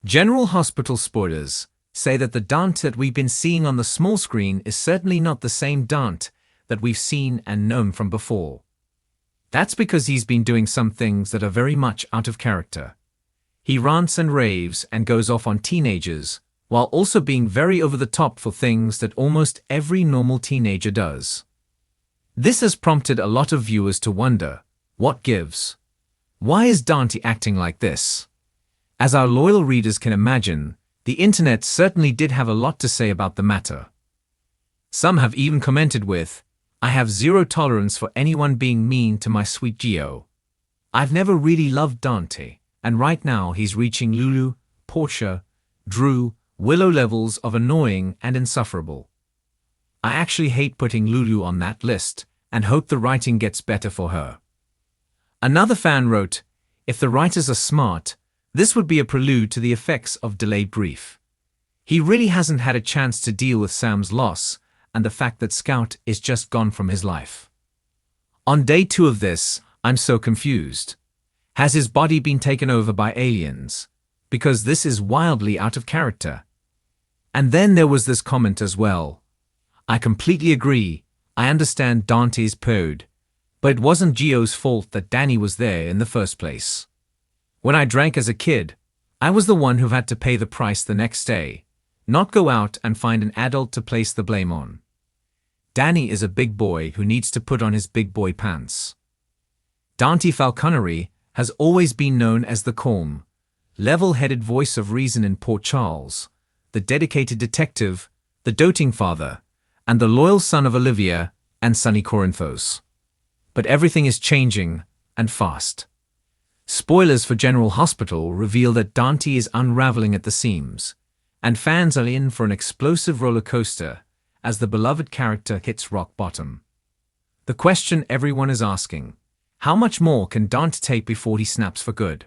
General Hospital spoilers say that the Dante that we've been seeing on the small screen is certainly not the same Dante that we've seen and known from before. That's because he's been doing some things that are very much out of character. He rants and raves and goes off on teenagers, while also being very over the top for things that almost every normal teenager does. This has prompted a lot of viewers to wonder, what gives? Why is Dante acting like this? As our loyal readers can imagine, the internet certainly did have a lot to say about the matter. Some have even commented with, "I have zero tolerance for anyone being mean to my sweet Gio. I've never really loved Dante, and right now he's reaching Lulu, Portia, Drew, Willow levels of annoying and insufferable. I actually hate putting Lulu on that list, and hope the writing gets better for her." Another fan wrote, "If the writers are smart, this would be a prelude to the effects of delayed grief. He really hasn't had a chance to deal with Sam's loss and the fact that Scout is just gone from his life. On day 2 of this, I'm so confused. Has his body been taken over by aliens? Because this is wildly out of character." And then there was this comment as well. "I completely agree. I understand Dante's pode, but it wasn't Gio's fault that Danny was there in the first place. When I drank as a kid, I was the one who had to pay the price the next day, not go out and find an adult to place the blame on. Danny is a big boy who needs to put on his big boy pants." Dante Falconeri has always been known as the calm, level-headed voice of reason in Port Charles, the dedicated detective, the doting father, and the loyal son of Olivia and Sonny Corinthos. But everything is changing, and fast. Spoilers for General Hospital reveal that Dante is unraveling at the seams, and fans are in for an explosive roller coaster as the beloved character hits rock bottom. The question everyone is asking, how much more can Dante take before he snaps for good?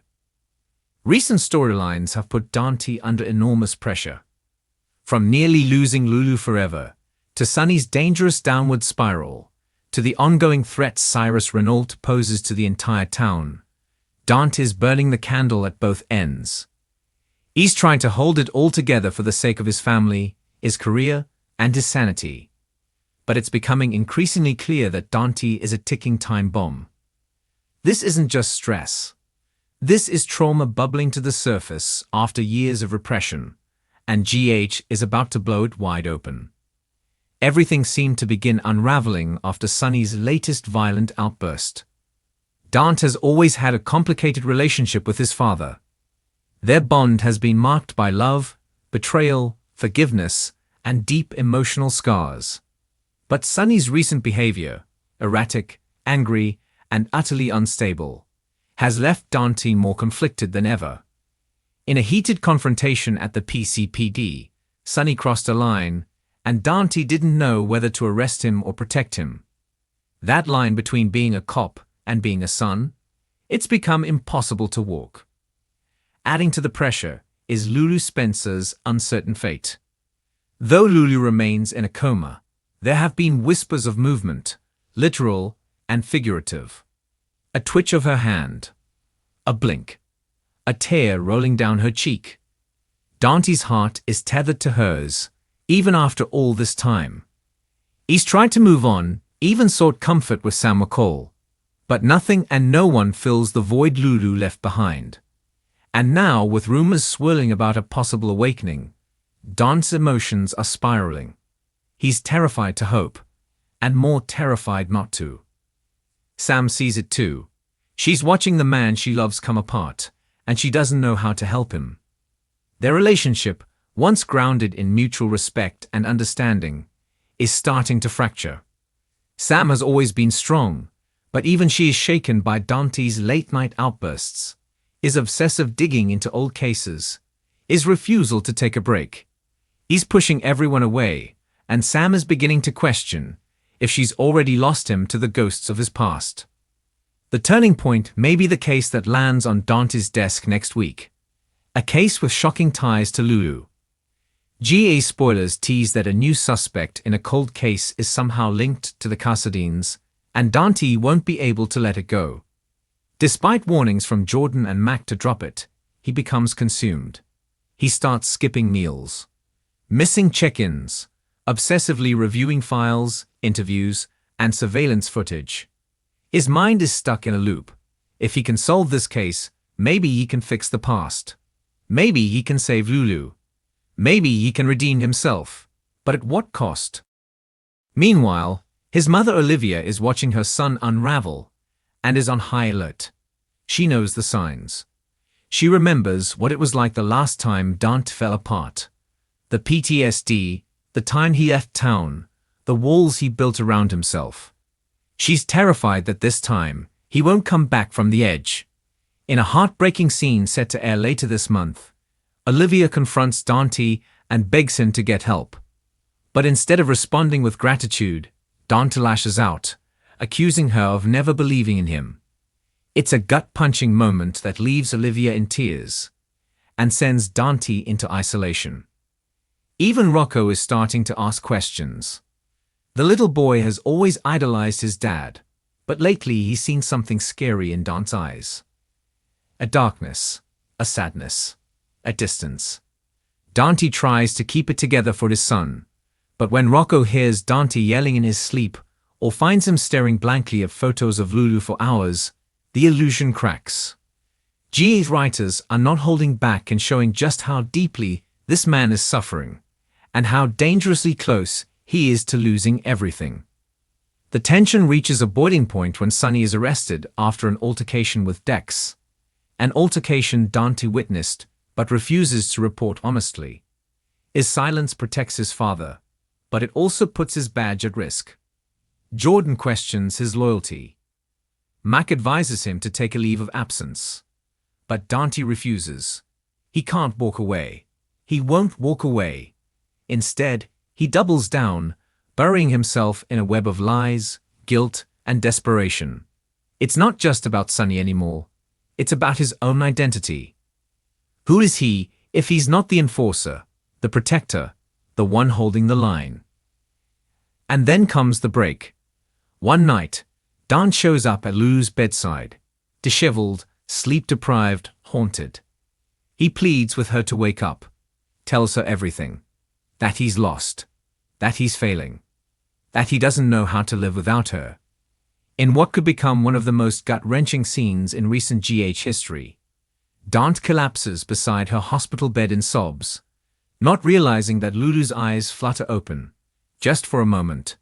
Recent storylines have put Dante under enormous pressure. From nearly losing Lulu forever, to Sonny's dangerous downward spiral, to the ongoing threats Cyrus Renault poses to the entire town, Dante's burning the candle at both ends. He's trying to hold it all together for the sake of his family, his career, and his sanity. But it's becoming increasingly clear that Dante is a ticking time bomb. This isn't just stress. This is trauma bubbling to the surface after years of repression, and GH is about to blow it wide open. Everything seemed to begin unraveling after Sonny's latest violent outburst. Dante has always had a complicated relationship with his father. Their bond has been marked by love, betrayal, forgiveness, and deep emotional scars. But Sonny's recent behavior, erratic, angry, and utterly unstable, has left Dante more conflicted than ever. In a heated confrontation at the PCPD, Sonny crossed a line, and Dante didn't know whether to arrest him or protect him. That line between being a cop and being a son, it's become impossible to walk. Adding to the pressure is Lulu Spencer's uncertain fate. Though Lulu remains in a coma, there have been whispers of movement, literal and figurative. A twitch of her hand, a blink, a tear rolling down her cheek. Dante's heart is tethered to hers, even after all this time. He's tried to move on, even sought comfort with Sam McCall, but nothing and no one fills the void Lulu left behind. And now, with rumors swirling about a possible awakening, Dante's emotions are spiraling. He's terrified to hope, and more terrified not to. Sam sees it too. She's watching the man she loves come apart, and she doesn't know how to help him. Their relationship, once grounded in mutual respect and understanding, is starting to fracture. Sam has always been strong, but even she is shaken by Dante's late-night outbursts, his obsessive digging into old cases, his refusal to take a break. He's pushing everyone away, and Sam is beginning to question if she's already lost him to the ghosts of his past. The turning point may be the case that lands on Dante's desk next week, a case with shocking ties to Lulu. GA spoilers tease that a new suspect in a cold case is somehow linked to the Cassadines, and Dante won't be able to let it go. Despite warnings from Jordan and Mac to drop it, he becomes consumed. He starts skipping meals, missing check-ins, obsessively reviewing files, interviews, and surveillance footage. His mind is stuck in a loop. If he can solve this case, maybe he can fix the past. Maybe he can save Lulu. Maybe he can redeem himself. But at what cost? Meanwhile, his mother Olivia is watching her son unravel and is on high alert. She knows the signs. She remembers what it was like the last time Dante fell apart. The PTSD, the time he left town, the walls he built around himself. She's terrified that this time, he won't come back from the edge. In a heartbreaking scene set to air later this month, Olivia confronts Dante and begs him to get help. But instead of responding with gratitude, Dante lashes out, accusing her of never believing in him. It's a gut-punching moment that leaves Olivia in tears and sends Dante into isolation. Even Rocco is starting to ask questions. The little boy has always idolized his dad, but lately he's seen something scary in Dante's eyes. A darkness, a sadness, a distance. Dante tries to keep it together for his son, but when Rocco hears Dante yelling in his sleep or finds him staring blankly at photos of Lulu for hours, the illusion cracks. GA's writers are not holding back in showing just how deeply this man is suffering, and how dangerously close he is to losing everything. The tension reaches a boiling point when Sonny is arrested after an altercation with Dex. An altercation Dante witnessed, but refuses to report honestly. His silence protects his father, but it also puts his badge at risk. Jordan questions his loyalty. Mac advises him to take a leave of absence. But Dante refuses. He can't walk away. He won't walk away. Instead, he doubles down, burying himself in a web of lies, guilt, and desperation. It's not just about Sonny anymore. It's about his own identity. Who is he if he's not the enforcer, the protector, the one holding the line? And then comes the break. One night, Dante shows up at Lulu's bedside, disheveled, sleep-deprived, haunted. He pleads with her to wake up, tells her everything. That he's lost, that he's failing, that he doesn't know how to live without her. In what could become one of the most gut-wrenching scenes in recent GH history, Dante collapses beside her hospital bed in sobs, not realizing that Lulu's eyes flutter open, just for a moment,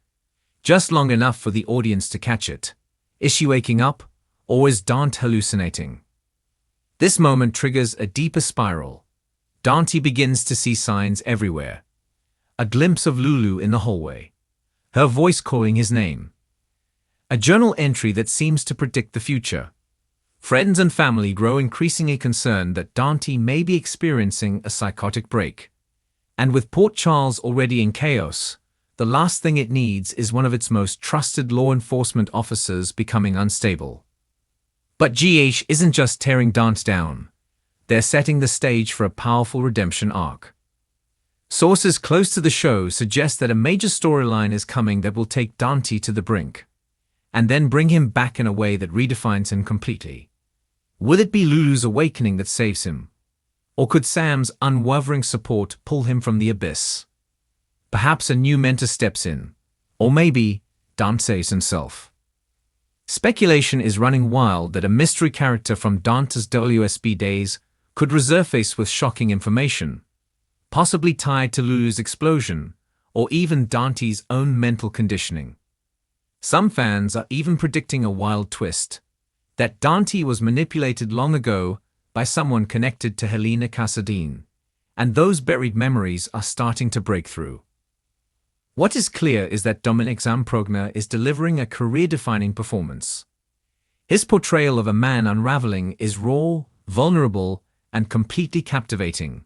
just long enough for the audience to catch it. Is she waking up, or is Dante hallucinating? This moment triggers a deeper spiral. Dante begins to see signs everywhere. A glimpse of Lulu in the hallway, her voice calling his name. A journal entry that seems to predict the future. Friends and family grow increasingly concerned that Dante may be experiencing a psychotic break. And with Port Charles already in chaos, the last thing it needs is one of its most trusted law enforcement officers becoming unstable. But GH isn't just tearing Dante down. They're setting the stage for a powerful redemption arc. Sources close to the show suggest that a major storyline is coming that will take Dante to the brink, and then bring him back in a way that redefines him completely. Will it be Lulu's awakening that saves him? Or could Sam's unwavering support pull him from the abyss? Perhaps a new mentor steps in, or maybe Dante himself. Speculation is running wild that a mystery character from Dante's WSB days could resurface with shocking information, possibly tied to Lulu's explosion, or even Dante's own mental conditioning. Some fans are even predicting a wild twist, that Dante was manipulated long ago by someone connected to Helena Cassadine, and those buried memories are starting to break through. What is clear is that Dominic Zamprogna is delivering a career-defining performance. His portrayal of a man unraveling is raw, vulnerable, and completely captivating.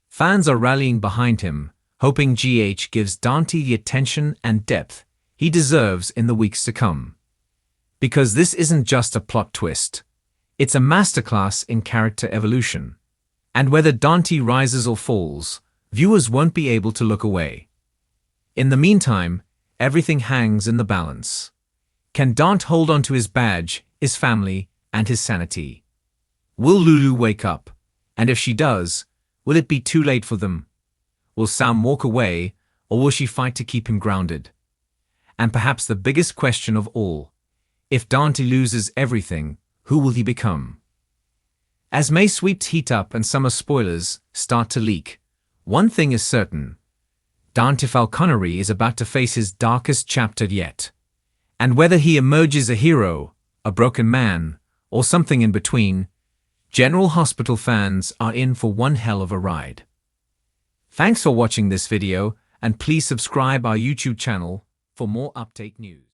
Fans are rallying behind him, hoping GH gives Dante the attention and depth he deserves in the weeks to come. Because this isn't just a plot twist, it's a masterclass in character evolution. And whether Dante rises or falls, viewers won't be able to look away. In the meantime, everything hangs in the balance. Can Dante hold on to his badge, his family, and his sanity? Will Lulu wake up? And if she does, Will it be too late for them? Will Sam walk away, or will she fight to keep him grounded? And perhaps the biggest question of all, if Dante loses everything, who will he become? As May sweeps heat up and summer spoilers start to leak, one thing is certain. Dante Falconeri is about to face his darkest chapter yet. And whether he emerges a hero, a broken man, or something in between, General Hospital fans are in for one hell of a ride. Thanks for watching this video, and please subscribe our YouTube channel for more update news.